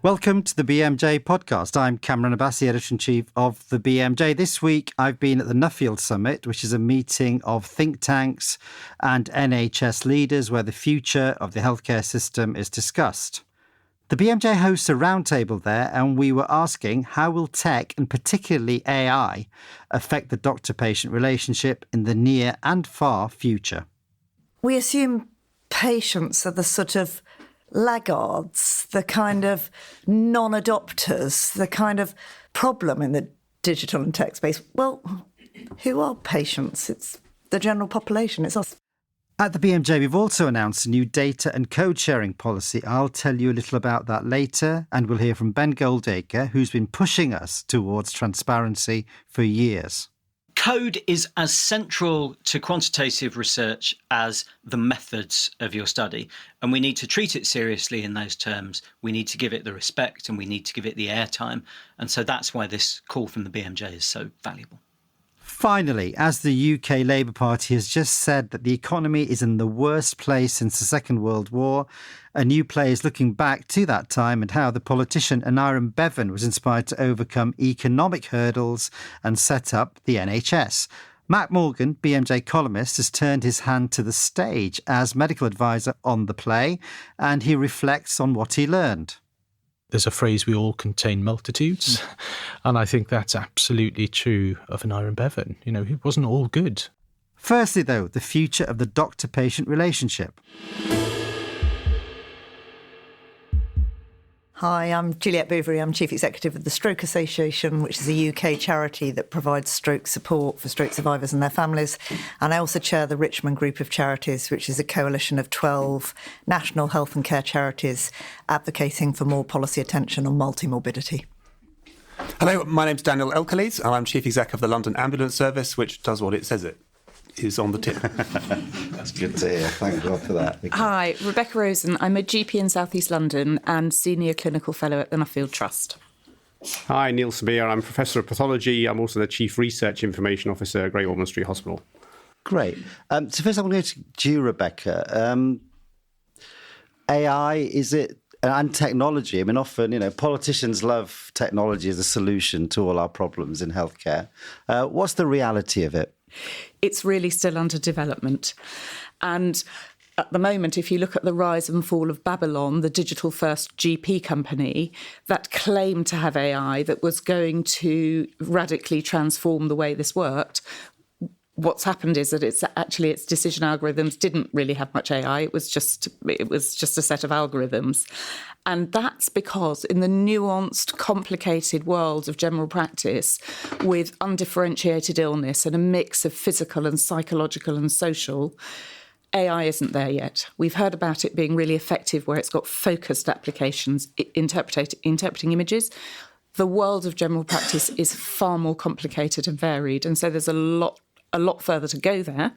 Welcome to the BMJ podcast. I'm Cameron Abbasi, Editor-in-Chief of the BMJ. This week, I've been at the Nuffield Summit, which is a meeting of think tanks and NHS leaders where the future of the healthcare system is discussed. The BMJ hosts a roundtable there, and we were asking how will tech, and particularly AI, affect the doctor-patient relationship in the near and far future? We assume patients are the sort of laggards, the kind of non-adopters, the kind of problem in the digital and tech space. Well, who are patients? It's the general population. It's us. At the BMJ, we've also announced a new data and code sharing policy. I'll tell you a little about that later, and we'll hear from Ben Goldacre, who's been pushing us towards transparency for years. Code is as central to quantitative research as the methods of your study, and we need to treat it seriously in those terms. We need to give it the respect and we need to give it the airtime. And so that's why this call from the BMJ is so valuable. Finally, as the UK Labour Party has just said that the economy is in the worst place since the Second World War, a new play is looking back to that time and how the politician Nye Bevin was inspired to overcome economic hurdles and set up the NHS. Matt Morgan, BMJ columnist, has turned his hand to the stage as medical advisor on the play, and he reflects on what he learned. There's a phrase, we all contain multitudes. And I think that's absolutely true of Nye Bevin. You know, it wasn't all good. Firstly, though, the future of the doctor-patient relationship. Hi, I'm Juliette Bouverie. I'm Chief Executive of the Stroke Association, which is a UK charity that provides stroke support for stroke survivors and their families. And I also chair the Richmond Group of Charities, which is a coalition of 12 national health and care charities advocating for more policy attention on multimorbidity. Hello, my name's Daniel Elkalees, and I'm Chief Exec of the London Ambulance Service, which does what it says it is on the tin. That's good to hear. Thank God for that. Hi, Rebecca Rosen. I'm a GP in South East London and Senior Clinical Fellow at the Nuffield Trust. Hi, Neil Samir. I'm Professor of Pathology. I'm also the Chief Research Information Officer at Great Ormond Street Hospital. Great. So first I want to go to you, Rebecca. AI, is it, and technology? I mean, often, you know, politicians love technology as a solution to all our problems in healthcare. What's the reality of it? It's really still under development. And at the moment, if you look at the rise and fall of Babylon, the digital-first GP company that claimed to have AI that was going to radically transform the way this worked, what's happened is that its decision algorithms didn't really have much AI. It was just a set of algorithms. And that's because in the nuanced, complicated world of general practice with undifferentiated illness and a mix of physical and psychological and social, AI isn't there yet. We've heard about it being really effective where it's got focused applications, interpreting images. The world of general practice is far more complicated and varied, and so there's a lot further to go there.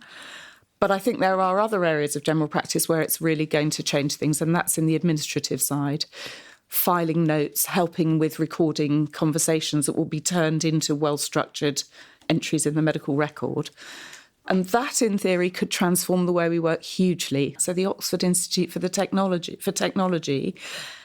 But I think there are other areas of general practice where it's really going to change things, and that's in the administrative side. Filing notes, helping with recording conversations that will be turned into well-structured entries in the medical record. And that, in theory, could transform the way we work hugely. So the Oxford Institute for Technology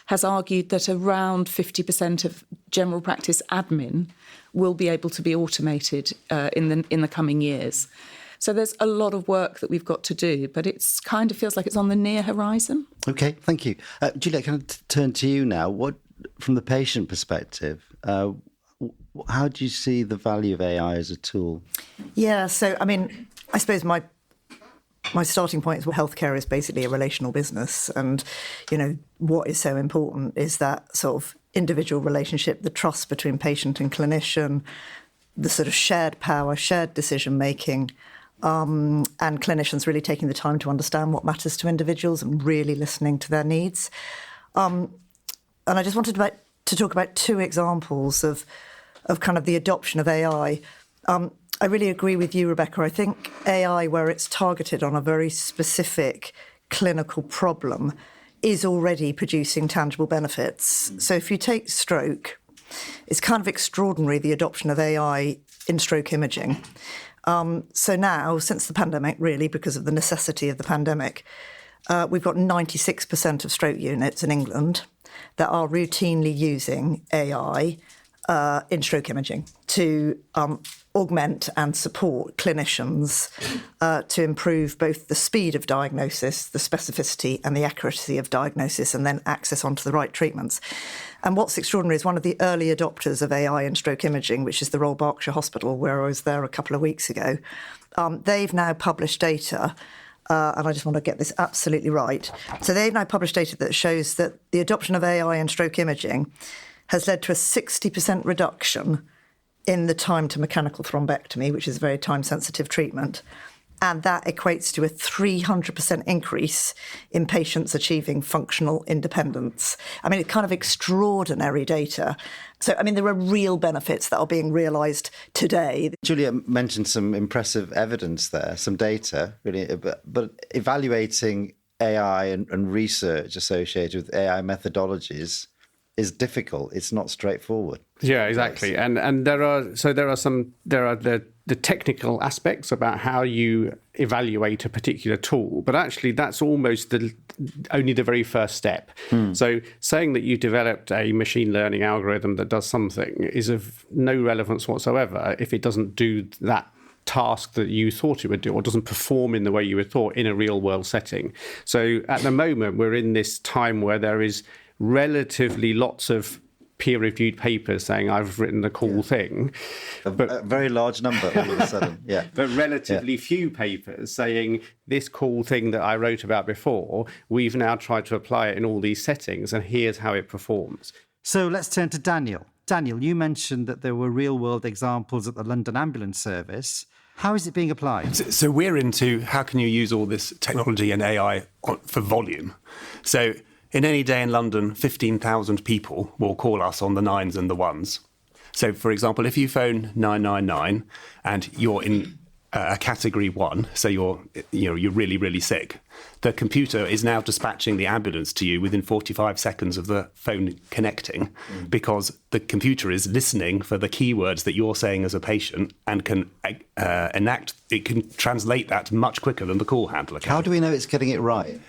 has argued that around 50% of general practice admin will be able to be automated in the coming years. So there's a lot of work that we've got to do, but it's kind of feels like it's on the near horizon. OK, thank you. Juliette, can I turn to you now? What, from the patient perspective, how do you see the value of AI as a tool? Yeah, so, I mean, I suppose my starting point is healthcare is basically a relational business. And, you know, what is so important is that sort of individual relationship, the trust between patient and clinician, the sort of shared power, shared decision-making, and clinicians really taking the time to understand what matters to individuals and really listening to their needs. And I just wanted to talk about two examples of kind of the adoption of AI. I really agree with you, Rebecca. I think AI, where it's targeted on a very specific clinical problem, is already producing tangible benefits. So if you take stroke, it's kind of extraordinary, the adoption of AI in stroke imaging. So now, since the pandemic, really, because of the necessity of the pandemic, we've got 96% of stroke units in England. that are routinely using AI in stroke imaging to augment and support clinicians to improve both the speed of diagnosis, the specificity and the accuracy of diagnosis, and then access onto the right treatments. And what's extraordinary is one of the early adopters of AI in stroke imaging, which is the Royal Berkshire Hospital, where I was there a couple of weeks ago. They've now published data, and I just want to get this absolutely right. So they've now published data that shows that the adoption of AI in stroke imaging has led to a 60% reduction in the time to mechanical thrombectomy, which is a very time-sensitive treatment. And that equates to a 300% increase in patients achieving functional independence. I mean, it's kind of extraordinary data. So, I mean, there are real benefits that are being realised today. Julia mentioned some impressive evidence there, some data, really, but evaluating AI and research associated with AI methodologies is difficult. It's not straightforward. Yeah, exactly. And there are the technical aspects about how you evaluate a particular tool, but actually that's almost only the very first step. So saying that you developed a machine learning algorithm that does something is of no relevance whatsoever if it doesn't do that task that you thought it would do or doesn't perform in the way you would thought in a real world setting. So at the moment, we're in this time where there is relatively lots of peer-reviewed papers saying I've written the cool thing. But a very large number all of a sudden, But relatively few papers saying this cool thing that I wrote about before, we've now tried to apply it in all these settings and here's how it performs. So let's turn to Daniel. Daniel, you mentioned that there were real-world examples at the London Ambulance Service. How is it being applied? So we're into how can you use all this technology and AI for volume. So in any day in London, 15,000 people will call us on the 9s and the 1s. So, for example, if you phone 999 and you're in a category 1, so you're really, really sick, the computer is now dispatching the ambulance to you within 45 seconds of the phone connecting because the computer is listening for the keywords that you're saying as a patient and can it can translate that much quicker than the call handler can. How do we know it's getting it right?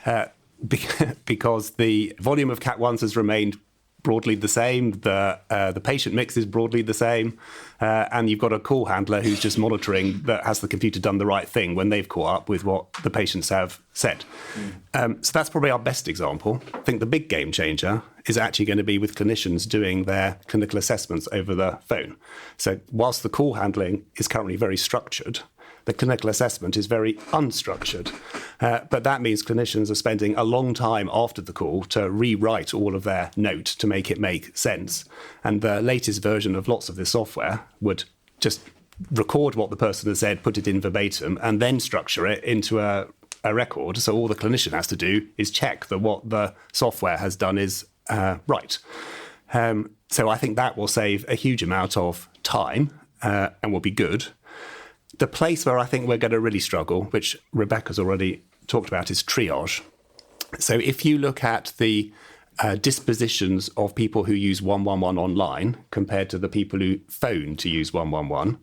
Because the volume of Cat 1s has remained broadly the same, the patient mix is broadly the same, and you've got a call handler who's just monitoring that has the computer done the right thing when they've caught up with what the patients have said. So that's probably our best example. I think the big game changer is actually going to be with clinicians doing their clinical assessments over the phone. So whilst the call handling is currently very structured, the clinical assessment is very unstructured. But that means clinicians are spending a long time after the call to rewrite all of their note to make it make sense. And the latest version of lots of this software would just record what the person has said, put it in verbatim, and then structure it into a record. So all the clinician has to do is check that what the software has done is right. So I think that will save a huge amount of time and will be good. The place where I think we're going to really struggle, which Rebecca's already talked about, is triage. So if you look at the dispositions of people who use 111 online compared to the people who phone to use 111,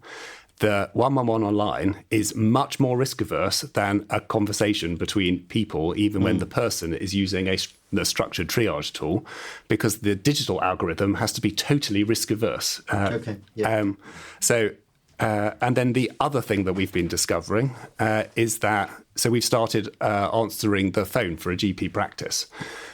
the 111 online is much more risk averse than a conversation between people, even when the person is using the structured triage tool, because the digital algorithm has to be totally risk averse. And then the other thing that we've been discovering is that, so we've started answering the phone for a GP practice.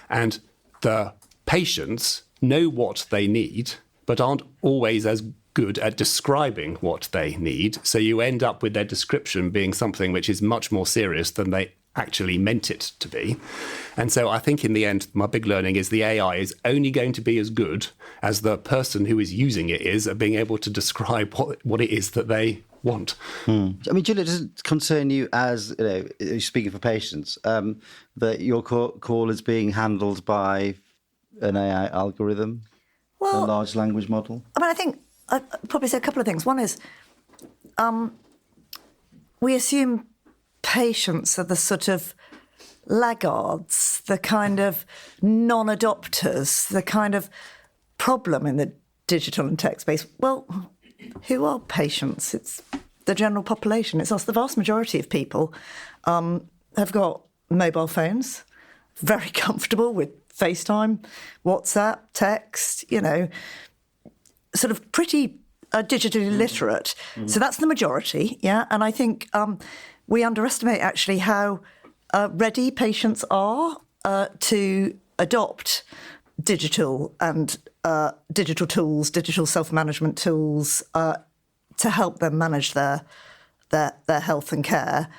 And the patients know what they need, but aren't always as good at describing what they need. So you end up with their description being something which is much more serious than they actually meant it to be. And so I think in the end, my big learning is the AI is only going to be as good as the person who is using it is at being able to describe what it is that they want. I mean, Julia, does it concern you as, speaking for patients, that your call is being handled by an AI algorithm, a large language model? I mean, I think I'd probably say a couple of things. One is we assume patients are the sort of laggards, the kind of non-adopters, the kind of problem in the digital and tech space. Well, who are patients? It's the general population. It's us. The vast majority of people have got mobile phones, very comfortable with FaceTime, WhatsApp, text, sort of pretty digitally literate. So that's the majority, yeah. And I think we underestimate actually how ready patients are to adopt digital and digital tools, digital self-management tools to help them manage their health and care.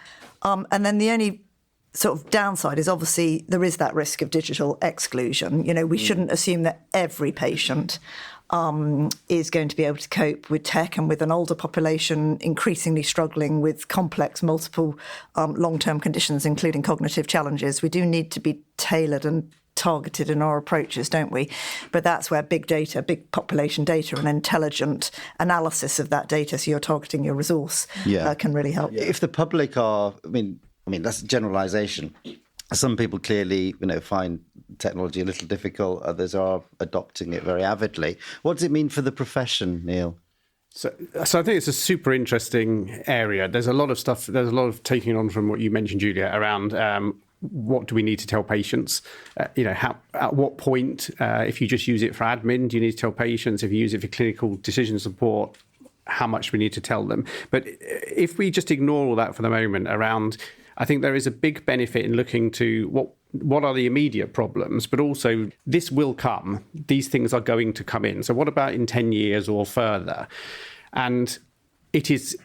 And then the only sort of downside is obviously there is that risk of digital exclusion. We shouldn't assume that every patient is going to be able to cope with tech, and with an older population increasingly struggling with complex, multiple long-term conditions, including cognitive challenges. We do need to be tailored and targeted in our approaches, don't we? But that's where big data, big population data, and intelligent analysis of that data, so you're targeting your resource, can really help. If the public are, I mean, that's a generalisation. Some people clearly, find technology a little difficult. Others are adopting it very avidly. What does it mean for the profession, Neil? So I think it's a super interesting area. There's a lot of stuff. There's a lot of taking on from what you mentioned, Julia, around what do we need to tell patients? At what point, if you just use it for admin, do you need to tell patients? If you use it for clinical decision support, how much we need to tell them? But if we just ignore all that for the moment around, I think there is a big benefit in looking to what are the immediate problems, but also this will come. These things are going to come in. So what about in 10 years or further? And it is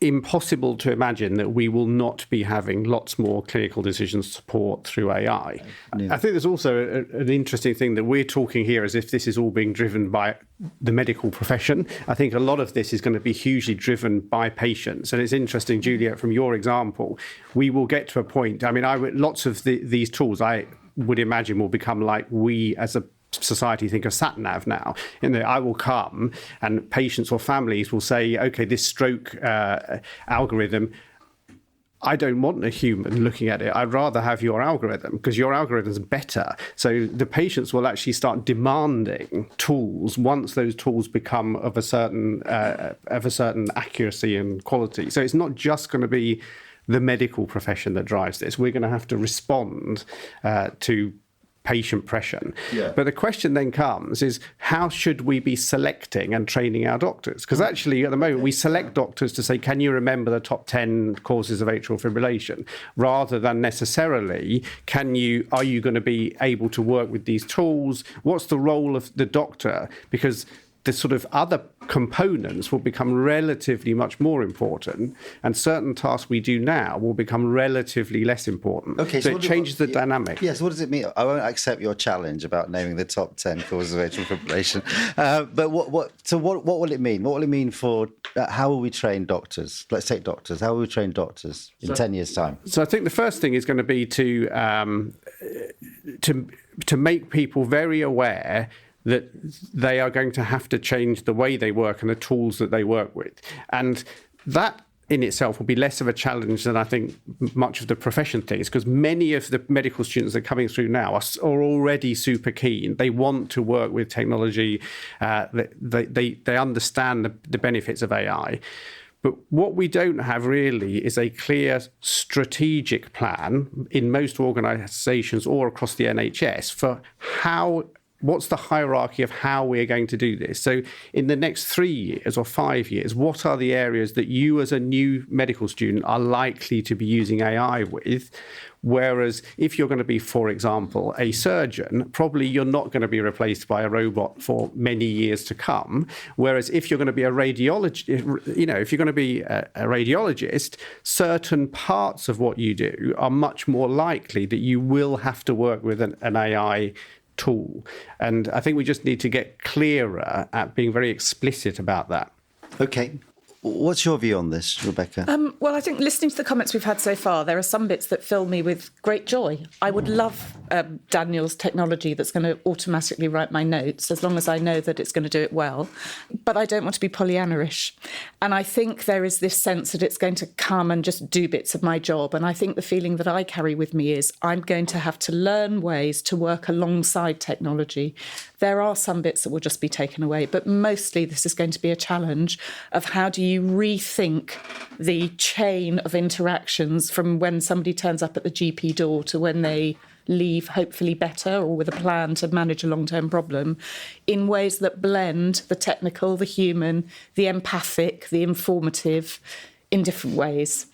impossible to imagine that we will not be having lots more clinical decision support through AI. Yeah. I think there's also an interesting thing that we're talking here as if this is all being driven by the medical profession. I think a lot of this is going to be hugely driven by patients. And it's interesting, Juliet, from your example, we will get to a point. I mean, lots of these tools, I would imagine, will become like we as a society think of sat-nav now. I will come and patients or families will say, okay, this stroke algorithm, I don't want a human looking at it. I'd rather have your algorithm because your algorithm's better. So the patients will actually start demanding tools once those tools become of a certain accuracy and quality. So it's not just going to be the medical profession that drives this. We're going to have to respond to patient pressure. Yeah. But the question then comes is, how should we be selecting and training our doctors? Because actually at the moment we select doctors to say, can you remember the top 10 causes of atrial fibrillation? Rather than necessarily, are you going to be able to work with these tools? What's the role of the doctor? Because the sort of other components will become relatively much more important, and certain tasks we do now will become relatively less important. Okay, so it changes the dynamic. Yes, what does it mean? I won't accept your challenge about naming the top 10 causes of atrial fibrillation. But what will it mean? What will it mean for how will we train doctors? Let's take doctors. How will we train doctors in 10 years' time? So I think the first thing is going to be to make people very aware that they are going to have to change the way they work and the tools that they work with. And that in itself will be less of a challenge than I think much of the profession thinks, because many of the medical students that are coming through now are already super keen. They want to work with technology. They understand the benefits of AI. But what we don't have really is a clear strategic plan in most organisations or across the NHS for what's the hierarchy of how we're going to do this? So in the next 3 years or 5 years, what are the areas that you as a new medical student are likely to be using AI with? Whereas if you're going to be, for example, a surgeon, probably you're not going to be replaced by a robot for many years to come. Whereas if you're going to be a radiologist, if you're going to be a radiologist, certain parts of what you do are much more likely that you will have to work with an AI tool. And I think we just need to get clearer at being very explicit about that. Okay. What's your view on this, Rebecca? Well, I think listening to the comments we've had so far, there are some bits that fill me with great joy. I would love Daniel's technology that's going to automatically write my notes, as long as I know that it's going to do it well. But I don't want to be Pollyanna-ish. And I think there is this sense that it's going to come and just do bits of my job. And I think the feeling that I carry with me is I'm going to have to learn ways to work alongside technology. There are some bits that will just be taken away, but mostly this is going to be a challenge of how do you rethink the chain of interactions from when somebody turns up at the GP door to when they leave hopefully better or with a plan to manage a long-term problem in ways that blend the technical, the human, the empathic, the informative in different ways.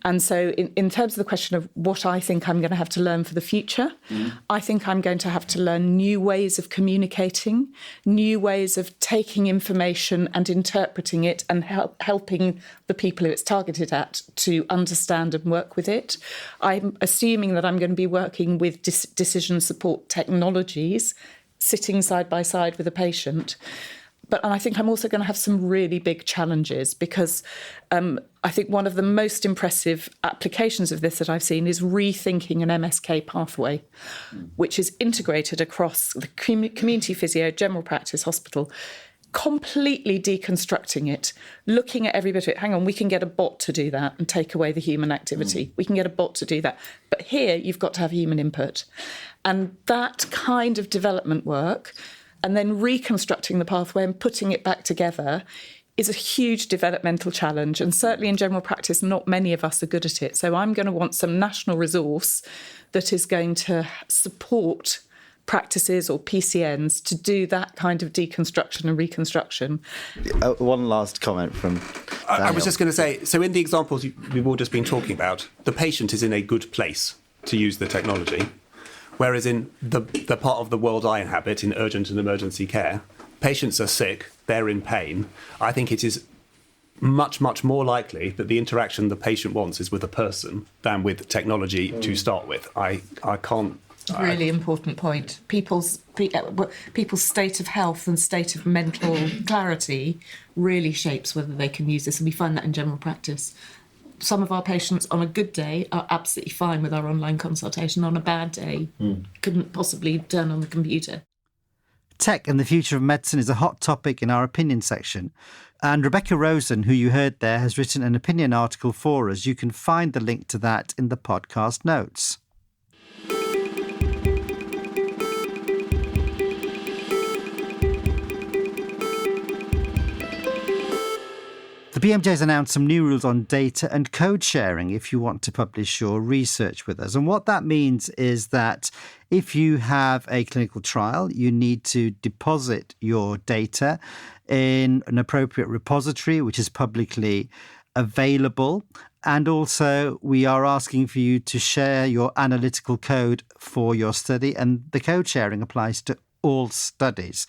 And so in terms of the question of what I think I'm going to have to learn for the future, I think I'm going to have to learn new ways of communicating, new ways of taking information and interpreting it and helping the people who it's targeted at to understand and work with it. I'm assuming that I'm going to be working with decision support technologies, sitting side by side with a patient. And I think I'm also going to have some really big challenges because I think one of the most impressive applications of this that I've seen is rethinking an MSK pathway, which is integrated across the community physio, general practice, hospital, completely deconstructing it, looking at every bit of it. Hang on, we can get a bot to do that and take away the human activity. We can get a bot to do that. But here you've got to have human input. And that kind of development work and then reconstructing the pathway and putting it back together is a huge developmental challenge. And certainly in general practice, not many of us are good at it. So I'm going to want some national resource that is going to support practices or PCNs to do that kind of deconstruction and reconstruction. One last comment from Daniel. I was just going to say, so in the examples we've all just been talking about, the patient is in a good place to use the technology. Whereas in the part of the world I inhabit, in urgent and emergency care, patients are sick, they're in pain. I think it is much, much more likely that the interaction the patient wants is with a person than with technology to start with. I can't... Really important point. People's state of health and state of mental clarity really shapes whether they can use this, and we find that in general practice. Some of our patients on a good day are absolutely fine with our online consultation. On a bad day, couldn't possibly turn on the computer. Tech and the future of medicine is a hot topic in our opinion section. And Rebecca Rosen, who you heard there, has written an opinion article for us. You can find the link to that in the podcast notes. The BMJ has announced some new rules on data and code sharing if you want to publish your research with us. And what that means is that if you have a clinical trial, you need to deposit your data in an appropriate repository, which is publicly available. And also, we are asking for you to share your analytical code for your study. And the code sharing applies to all studies.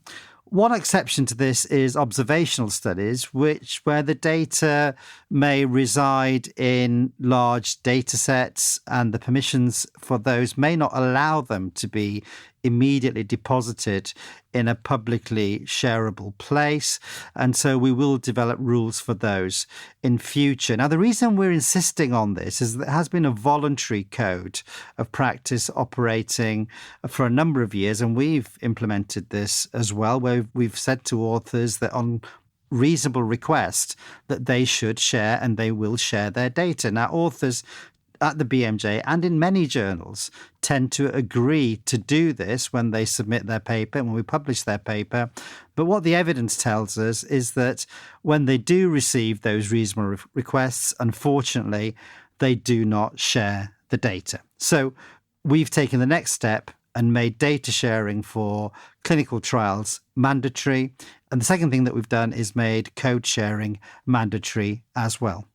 One exception to this is observational studies, where the data may reside in large data sets and the permissions for those may not allow them to be immediately deposited in a publicly shareable place. And so we will develop rules for those in future. Now, the reason we're insisting on this is that there has been a voluntary code of practice operating for a number of years, and we've implemented this as well, where we've said to authors that on reasonable request that they should share and they will share their data. Now, authors at the BMJ and in many journals tend to agree to do this when they submit their paper, when we publish their paper. But what the evidence tells us is that when they do receive those reasonable requests, unfortunately, they do not share the data. So we've taken the next step and made data sharing for clinical trials mandatory. And the second thing that we've done is made code sharing mandatory as well.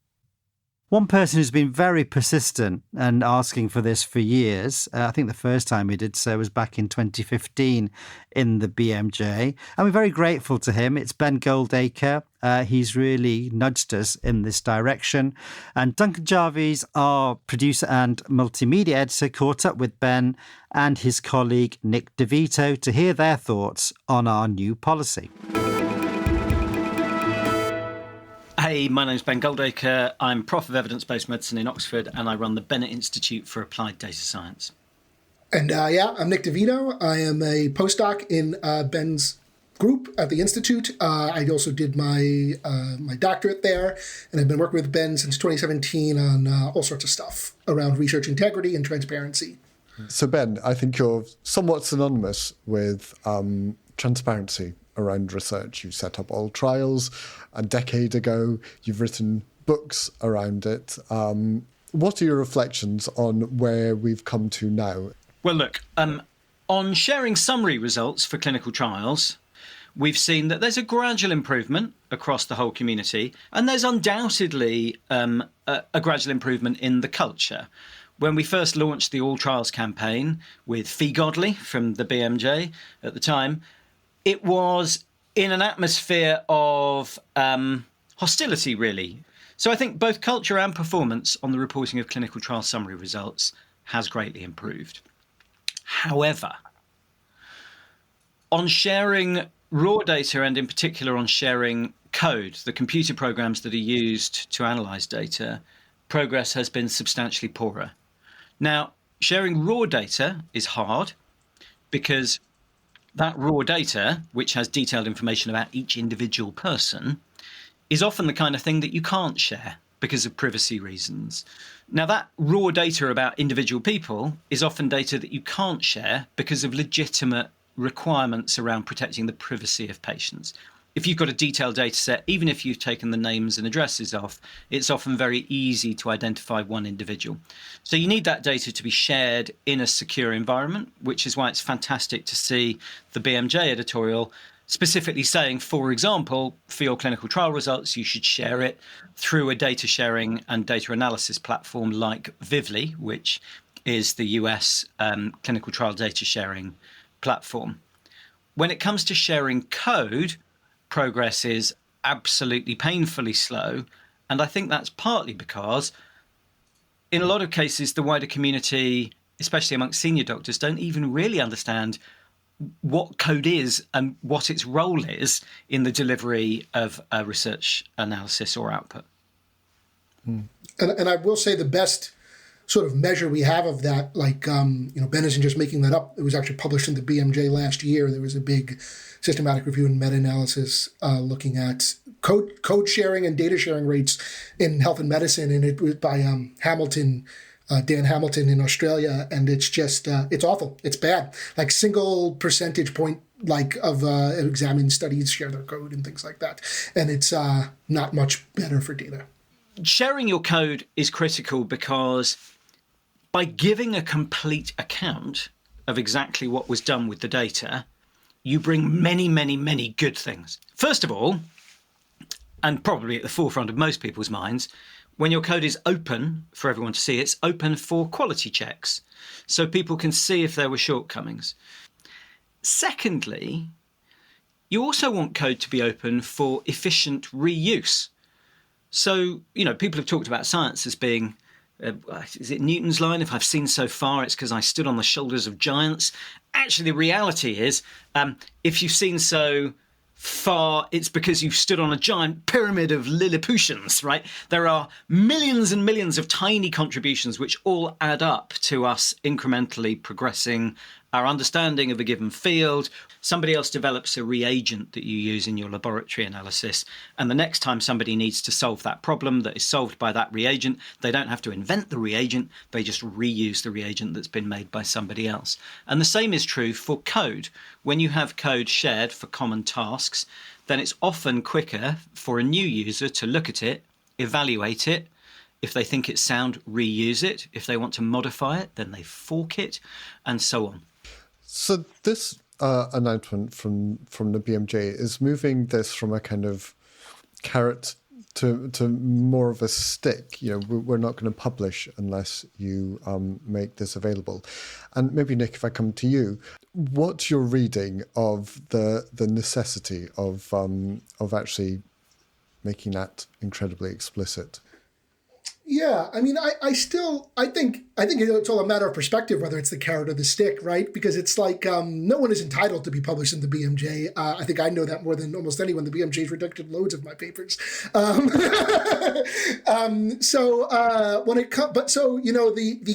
One person who's been very persistent and asking for this for years, I think the first time he did so was back in 2015 in the BMJ. And we're very grateful to him. It's Ben Goldacre. He's really nudged us in this direction. And Duncan Jarvis, our producer and multimedia editor, caught up with Ben and his colleague Nick DeVito to hear their thoughts on our new policy. Hey, my name's Ben Goldacre. I'm Prof of Evidence-Based Medicine in Oxford, and I run the Bennett Institute for Applied Data Science. And I'm Nick DeVito. I am a postdoc in Ben's group at the Institute. I also did my doctorate there, and I've been working with Ben since 2017 on all sorts of stuff around research integrity and transparency. So Ben, I think you're somewhat synonymous with transparency around research. You set up all trials a decade ago. You've written books around it. What are your reflections on where we've come to now? Well, look, on sharing summary results for clinical trials, we've seen that there's a gradual improvement across the whole community, and there's undoubtedly a gradual improvement in the culture. When we first launched the All Trials campaign with Fee Godley from the BMJ at the time, it was in an atmosphere of hostility, really. So I think both culture and performance on the reporting of clinical trial summary results has greatly improved. However, on sharing raw data, and in particular on sharing code, the computer programs that are used to analyse data, progress has been substantially poorer. Now, sharing raw data is hard because that raw data, which has detailed information about each individual person, is often the kind of thing that you can't share because of privacy reasons. Now, that raw data about individual people is often data that you can't share because of legitimate requirements around protecting the privacy of patients. If you've got a detailed data set, even if you've taken the names and addresses off, it's often very easy to identify one individual. So you need that data to be shared in a secure environment, which is why it's fantastic to see the BMJ editorial specifically saying, for example, for your clinical trial results, you should share it through a data sharing and data analysis platform like Vivli, which is the US clinical trial data sharing platform. When it comes to sharing code, progress is absolutely painfully slow. And I think that's partly because in a lot of cases, the wider community, especially amongst senior doctors, don't even really understand what code is and what its role is in the delivery of a research analysis or output. And I will say the best sort of measure we have of that, like, Ben isn't just making that up. It was actually published in the BMJ last year. There was a big systematic review and meta-analysis looking at code sharing and data sharing rates in health and medicine. And it was by Hamilton, Dan Hamilton in Australia. And it's just, it's awful. It's bad. Like single percentage point of examined studies share their code and things like that. And it's not much better for data. Sharing your code is critical because by giving a complete account of exactly what was done with the data, you bring many, many, many good things. First of all, and probably at the forefront of most people's minds, when your code is open for everyone to see, it's open for quality checks, so people can see if there were shortcomings. Secondly, you also want code to be open for efficient reuse. So, people have talked about science as being, is it Newton's line? If I've seen so far, it's because I stood on the shoulders of giants. Actually, the reality is, if you've seen so far, it's because you've stood on a giant pyramid of Lilliputians, right? There are millions and millions of tiny contributions which all add up to us incrementally progressing our understanding of a given field. Somebody else develops a reagent that you use in your laboratory analysis, and the next time somebody needs to solve that problem that is solved by that reagent, they don't have to invent the reagent, they just reuse the reagent that's been made by somebody else. And the same is true for code. When you have code shared for common tasks, then it's often quicker for a new user to look at it, evaluate it. If they think it's sound, reuse it. If they want to modify it, then they fork it, and so on. So this announcement from the BMJ is moving this from a kind of carrot to more of a stick. We're not going to publish unless you make this available. And maybe, Nick, if I come to you, what's your reading of the necessity of actually making that incredibly explicit? Yeah, I mean, I think it's all a matter of perspective, whether it's the carrot or the stick, right? Because it's like no one is entitled to be published in the BMJ. I think I know that more than almost anyone. The BMJ's rejected loads of my papers. The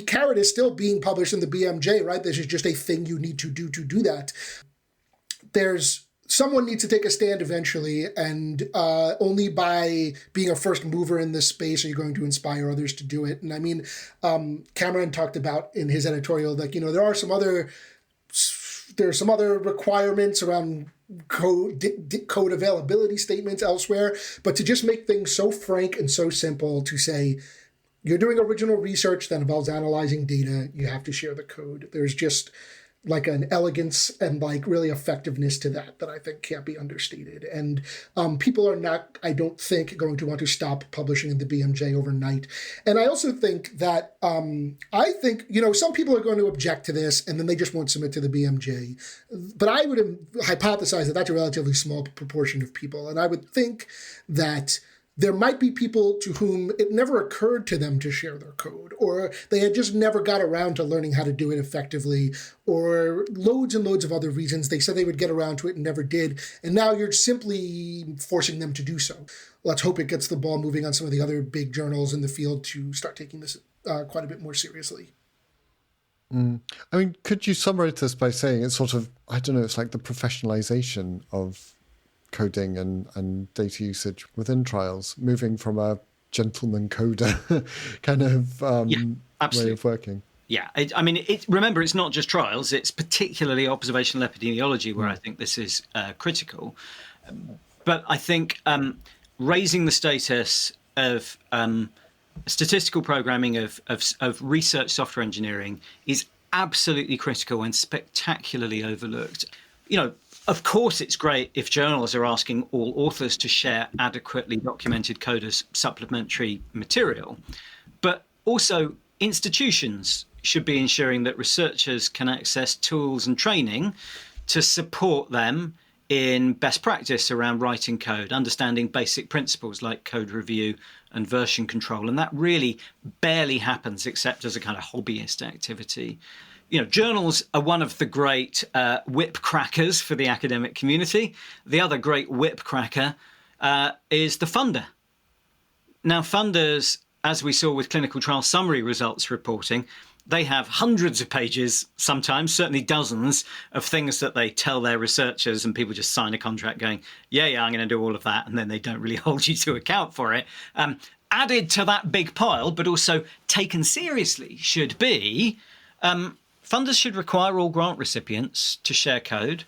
carrot is still being published in the BMJ, right? This is just a thing you need to do that. Someone needs to take a stand eventually, and only by being a first mover in this space are you going to inspire others to do it. And I mean, Cameron talked about in his editorial, there are some other requirements around code availability statements elsewhere, but to just make things so frank and so simple to say, you're doing original research that involves analyzing data, you have to share the code. There's just like an elegance and like really effectiveness to that I think can't be understated. And people are not, I don't think, going to want to stop publishing in the BMJ overnight. And I also think that, I think, some people are going to object to this and then they just won't submit to the BMJ. But I would hypothesize that that's a relatively small proportion of people. And I would think that there might be people to whom it never occurred to them to share their code, or they had just never got around to learning how to do it effectively, or loads and loads of other reasons. They said they would get around to it and never did. And now you're simply forcing them to do so. Let's hope it gets the ball moving on some of the other big journals in the field to start taking this quite a bit more seriously. I mean, could you summarize this by saying it's sort of, I don't know, it's like the professionalization of coding and data usage within trials, moving from a gentleman coder kind of way of working. Yeah, remember, it's not just trials, it's particularly observational epidemiology where I think this is critical. But I think raising the status of statistical programming of research software engineering is absolutely critical and spectacularly overlooked. Of course, it's great if journals are asking all authors to share adequately documented code as supplementary material, but also institutions should be ensuring that researchers can access tools and training to support them in best practice around writing code, understanding basic principles like code review and version control. And that really barely happens except as a kind of hobbyist activity. Journals are one of the great whip crackers for the academic community. The other great whip cracker is the funder. Now, funders, as we saw with clinical trial summary results reporting, they have hundreds of pages, sometimes, certainly dozens, of things that they tell their researchers, and people just sign a contract going, yeah, I'm going to do all of that, and then they don't really hold you to account for it. Added to that big pile, but also taken seriously, should be funders should require all grant recipients to share code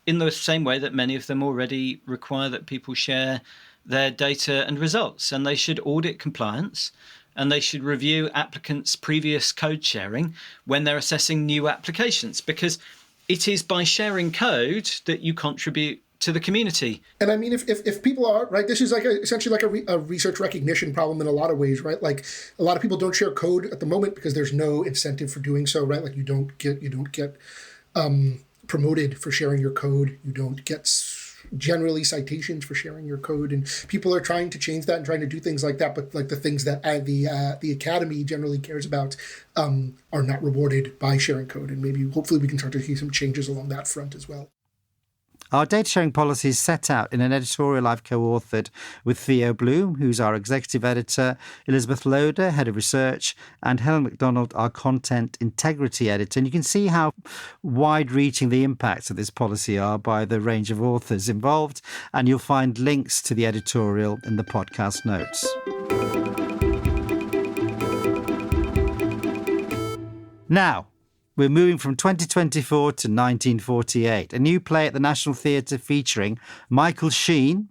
in the same way that many of them already require that people share their data and results. And they should audit compliance, and they should review applicants' previous code sharing when they're assessing new applications, because it is by sharing code that you contribute to the community. And I mean, if people are, right, this is like essentially like a research recognition problem in a lot of ways, right? Like a lot of people don't share code at the moment because there's no incentive for doing so, right? Like you don't get promoted for sharing your code. You don't get generally citations for sharing your code, and people are trying to change that and trying to do things like that. But like the things that the academy generally cares about are not rewarded by sharing code, and maybe hopefully we can start to see some changes along that front as well. Our data sharing policy is set out in an editorial I've co-authored with Theo Bloom, who's our executive editor, Elizabeth Loader, head of research, and Helen MacDonald, our content integrity editor. And you can see how wide-reaching the impacts of this policy are by the range of authors involved. And you'll find links to the editorial in the podcast notes. Now, we're moving from 2024 to 1948. A new play at the National Theatre featuring Michael Sheen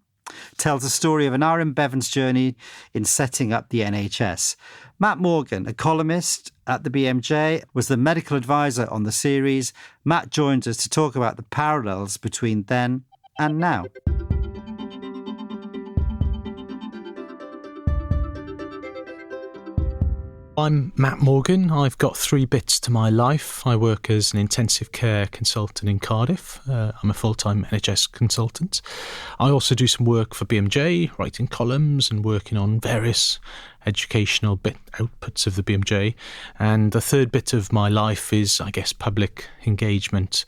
tells the story of Nye Bevin's journey in setting up the NHS. Matt Morgan, a columnist at the BMJ, was the medical advisor on the series. Matt joins us to talk about the parallels between then and now. I'm Matt Morgan. I've got 3 bits to my life. I work as an intensive care consultant in Cardiff. I'm a full-time NHS consultant. I also do some work for BMJ, writing columns and working on various educational outputs of the BMJ. And the 3rd bit of my life is, I guess, public engagement.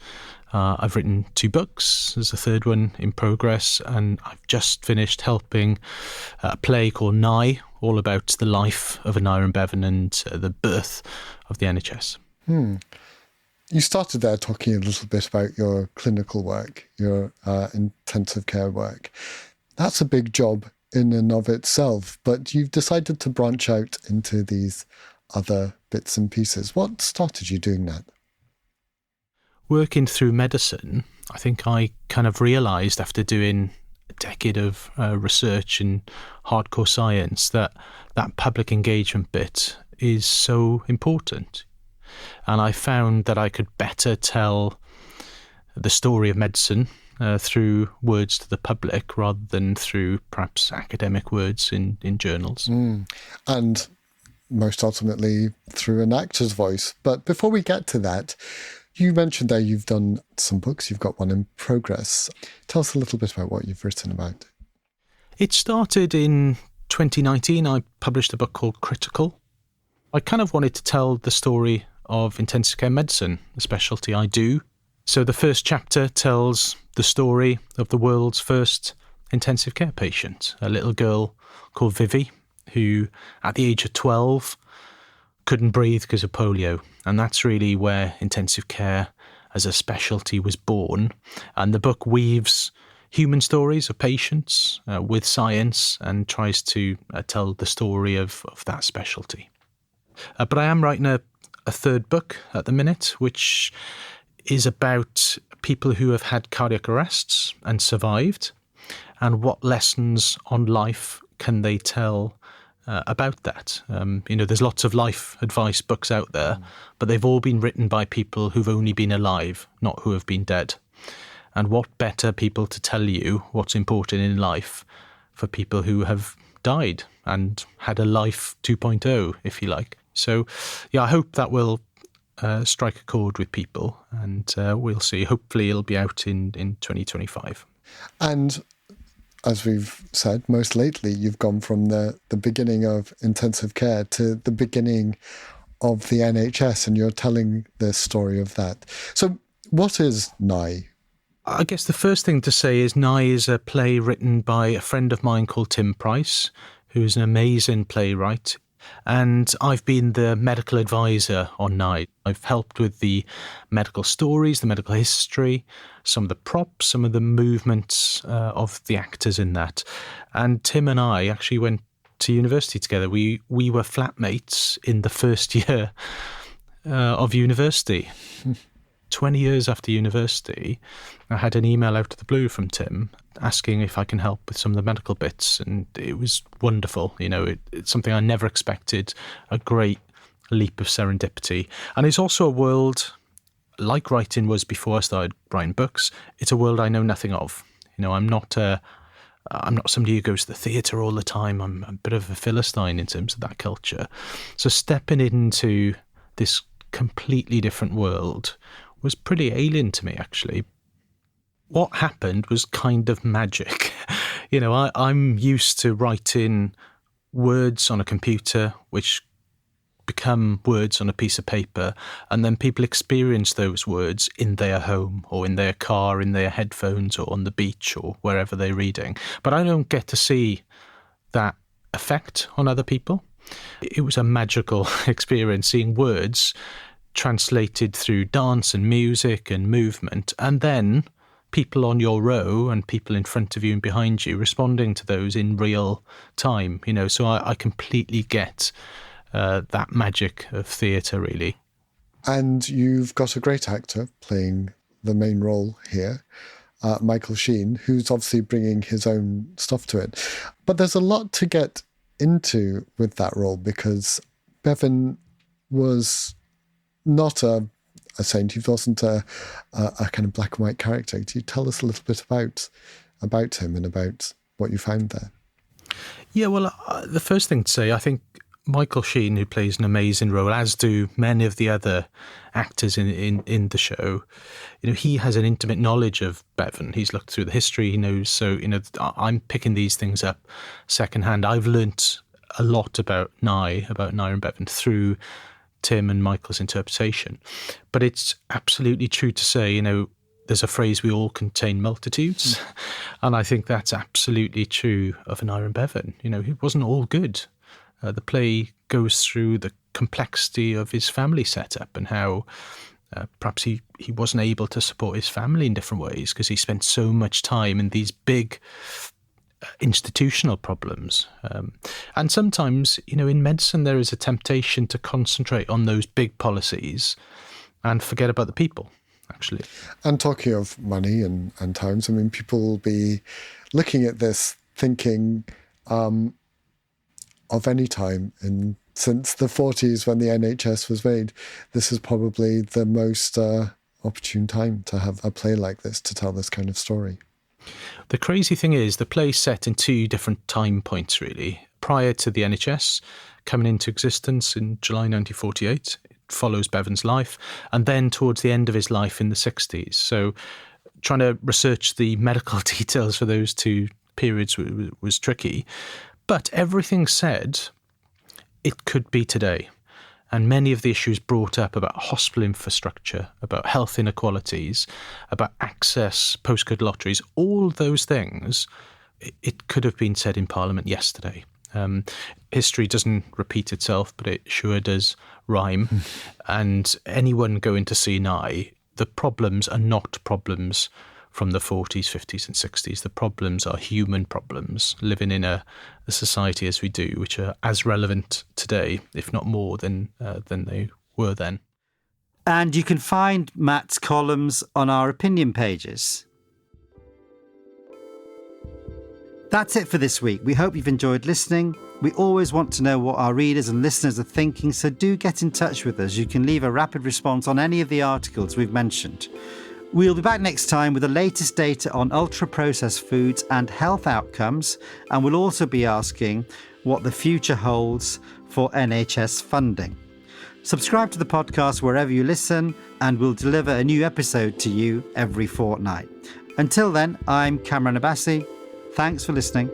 I've written 2 books. There's a 3rd one in progress, and I've just finished helping a play called Nye, all about the life of Aneurin Bevan and the birth of the NHS. You started there talking a little bit about your clinical work, your intensive care work. That's a big job in and of itself, but you've decided to branch out into these other bits and pieces. What started you doing that? Working through medicine, I think I kind of realised after doing decade of research in hardcore science, that public engagement bit is so important. And I found that I could better tell the story of medicine through words to the public rather than through perhaps academic words in journals. And most ultimately through an actor's voice. But before we get to that, you mentioned there you've done some books, you've got one in progress. Tell us a little bit about what you've written about. It started in 2019. I published a book called Critical. I kind of wanted to tell the story of intensive care medicine, a specialty I do. So the first chapter tells the story of the world's first intensive care patient, a little girl called Vivi, who at the age of 12 couldn't breathe because of polio. And that's really where intensive care as a specialty was born. And the book weaves human stories of patients with science and tries to tell the story of that specialty. But I am writing a third book at the minute, which is about people who have had cardiac arrests and survived, and what lessons on life can they tell about that. There's lots of life advice books out there, but they've all been written by people who've only been alive, not who have been dead. And what better people to tell you what's important in life for people who have died and had a life 2.0, if you like. So, I hope that will strike a chord with people, and we'll see. Hopefully it'll be out in 2025. And as we've said, most lately you've gone from the beginning of intensive care to the beginning of the NHS, and you're telling the story of that. So what is Nye? I guess the first thing to say is Nye is a play written by a friend of mine called Tim Price, who's an amazing playwright. And I've been the medical advisor on Nye. I've helped with the medical stories, the medical history, some of the props, some of the movements of the actors in that. And Tim and I actually went to university together. We were flatmates in the first year of university. 20 years after university, I had an email out of the blue from Tim asking if I can help with some of the medical bits, and it was wonderful. It's something I never expected, a great leap of serendipity. And it's also a world, like writing was before I started writing books, it's a world I know nothing of. I'm not somebody who goes to the theatre all the time. I'm a bit of a Philistine in terms of that culture. So stepping into this completely different world was pretty alien to me, actually. What happened was kind of magic. I'm used to writing words on a computer, which become words on a piece of paper, and then people experience those words in their home or in their car, in their headphones, or on the beach, or wherever they're reading. But I don't get to see that effect on other people. It was a magical experience seeing words translated through dance and music and movement, and then people on your row and people in front of you and behind you responding to those in real time. So I completely get that magic of theatre, really. And you've got a great actor playing the main role here, Michael Sheen, who's obviously bringing his own stuff to it. But there's a lot to get into with that role, because Bevan was not a saint. He wasn't a kind of black and white character. Could you tell us a little bit about him and about what you found there? Yeah, well, the first thing to say, I think Michael Sheen, who plays an amazing role, as do many of the other actors in the show, he has an intimate knowledge of Bevan. He's looked through the history, he knows. So, I'm picking these things up secondhand. I've learnt a lot about Nye and Bevan through Tim and Michael's interpretation. But it's absolutely true to say, there's a phrase, we all contain multitudes. And I think that's absolutely true of Nye and Bevan. He wasn't all good. The play goes through the complexity of his family setup and how perhaps he wasn't able to support his family in different ways because he spent so much time in these big institutional problems. And sometimes, in medicine, there is a temptation to concentrate on those big policies and forget about the people. actually. And talking of money and times, I mean, people will be looking at this thinking of any time since the 40s when the NHS was made, this is probably the most opportune time to have a play like this, to tell this kind of story. The crazy thing is the play's set in two different time points, really. Prior to the NHS coming into existence in July 1948, it follows Bevan's life, and then towards the end of his life in the 60s. So trying to research the medical details for those two periods was tricky. But everything said, it could be today. And many of the issues brought up about hospital infrastructure, about health inequalities, about access, postcode lotteries, all those things, it could have been said in Parliament yesterday. History doesn't repeat itself, but it sure does rhyme. And anyone going to see Nye, the problems are not problems from the 40s, 50s and 60s. The problems are human problems, living in a society as we do, which are as relevant today, if not more, than they were then. And you can find Matt's columns on our opinion pages. That's it for this week. We hope you've enjoyed listening. We always want to know what our readers and listeners are thinking, so do get in touch with us. You can leave a rapid response on any of the articles we've mentioned. We'll be back next time with the latest data on ultra-processed foods and health outcomes, and we'll also be asking what the future holds for NHS funding. Subscribe to the podcast wherever you listen, and we'll deliver a new episode to you every fortnight. Until then, I'm Cameron Abbasi. Thanks for listening.